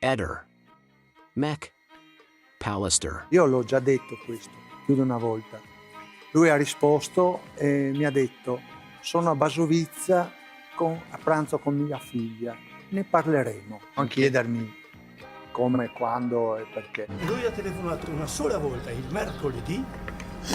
Eder, Mac Pallister. Io l'ho già detto questo più di una volta. Lui ha risposto e mi ha detto: sono a Basovizza a pranzo con mia figlia, ne parleremo. Non chiedermi come, quando e perché. Lui ha telefonato una sola volta il mercoledì,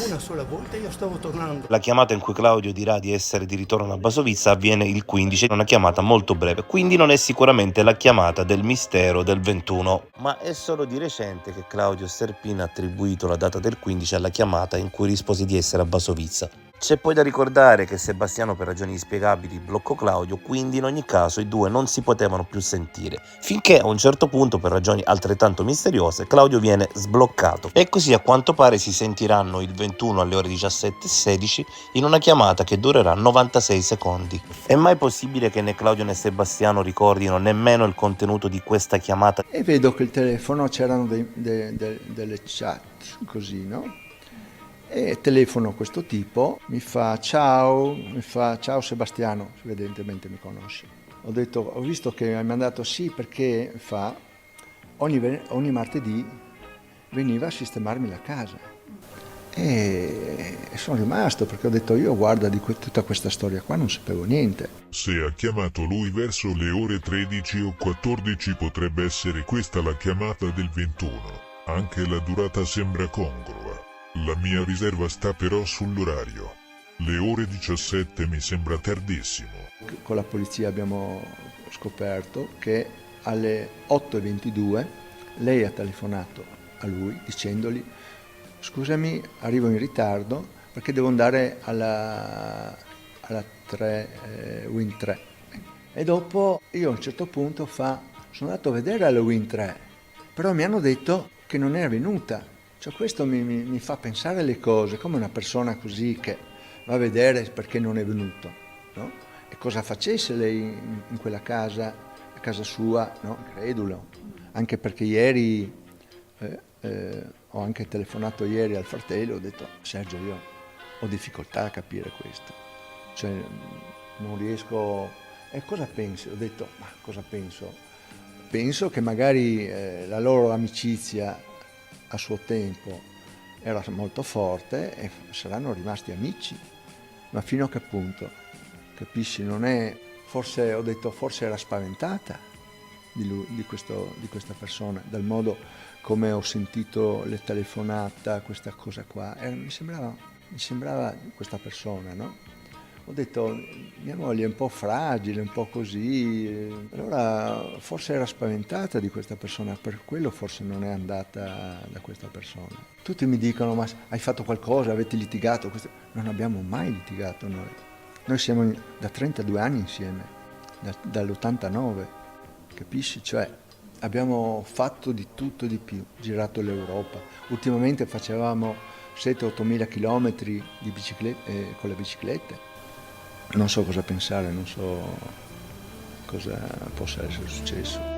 una sola volta, io stavo tornando. La chiamata in cui Claudio dirà di essere di ritorno a Basovizza avviene il 15, una chiamata molto breve, quindi non è sicuramente la chiamata del mistero del 21. Ma è solo di recente che Claudio Sterpin ha attribuito la data del 15 alla chiamata in cui rispose di essere a Basovizza. C'è poi da ricordare che Sebastiano per ragioni inspiegabili bloccò Claudio, quindi in ogni caso i due non si potevano più sentire, finché a un certo punto, per ragioni altrettanto misteriose, Claudio viene sbloccato. E così a quanto pare si sentiranno il 21 alle ore 17:16 in una chiamata che durerà 96 secondi. È mai possibile che né Claudio né Sebastiano ricordino nemmeno il contenuto di questa chiamata? E vedo che il telefono c'erano delle chat così, no? E telefono a questo tipo, mi fa ciao Sebastiano, evidentemente mi conosce. Ho visto che mi ha mandato sì, perché fa ogni martedì veniva a sistemarmi la casa. E sono rimasto, perché ho detto: io guarda, di tutta questa storia qua non sapevo niente. Se ha chiamato lui verso le ore 13 o 14 potrebbe essere questa la chiamata del 21. Anche la durata sembra congrua. La mia riserva sta però sull'orario. Le ore 17 mi sembra tardissimo. Con la polizia abbiamo scoperto che alle 8:22 lei ha telefonato a lui dicendogli: scusami, arrivo in ritardo perché devo andare alla 3, Win 3. E dopo io a un certo punto sono andato a vedere alla Win 3, però mi hanno detto che non era venuta. Cioè questo mi fa pensare le cose, come una persona così che va a vedere perché non è venuto, no? E cosa facesse lei in quella casa, a casa sua, no? Incredulo. Anche perché ieri ho anche telefonato ieri al fratello, ho detto: Sergio, io ho difficoltà a capire questo, cioè non riesco. E cosa pensi? Ho detto: ma cosa penso? Penso che magari la loro amicizia a suo tempo era molto forte e saranno rimasti amici, ma fino a che punto? Capisci? Non è, forse ho detto, forse era spaventata di questa persona, dal modo come ho sentito le telefonate, questa cosa qua, mi sembrava questa persona, no? Ho detto: mia moglie è un po' fragile, un po' così. Allora forse era spaventata di questa persona, per quello forse non è andata da questa persona. Tutti mi dicono: ma hai fatto qualcosa, avete litigato? Non abbiamo mai litigato noi. Noi siamo da 32 anni insieme, dall'89, capisci? Cioè abbiamo fatto di tutto e di più, girato l'Europa. Ultimamente facevamo 7-8 mila chilometri di con le biciclette. Non so cosa pensare, non so cosa possa essere successo.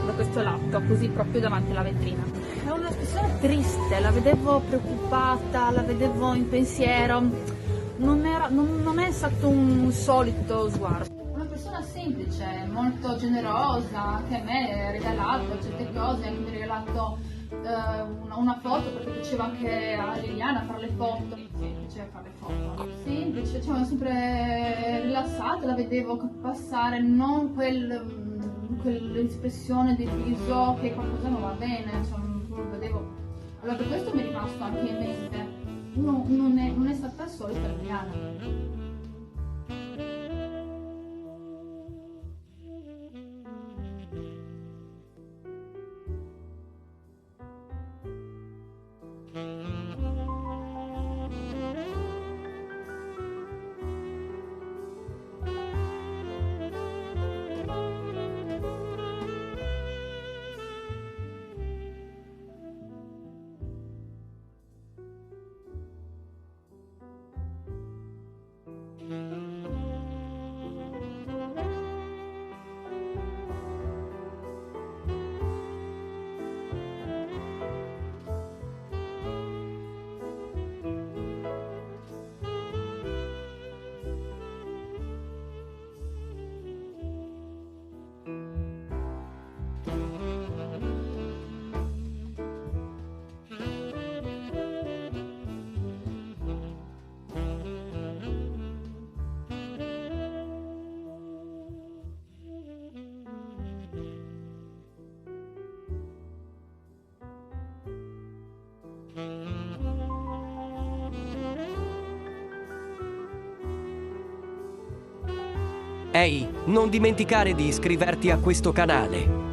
Da questo lato, così proprio davanti alla vetrina. Era un'espressione triste, la vedevo preoccupata, la vedevo in pensiero, non è stato un solito sguardo. Una persona semplice, molto generosa, che a me ha regalato certe cose, mi ha regalato una foto, perché piaceva anche a Liliana fare le foto. Semplice fare le foto. Semplice, cioè sempre rilassata, la vedevo passare, non quel quell'espressione del viso che qualcosa non va bene, insomma, non lo vedevo. Allora per questo mi è rimasto anche in mente. Non è stata la solita Adriana. Ehi, non dimenticare di iscriverti a questo canale.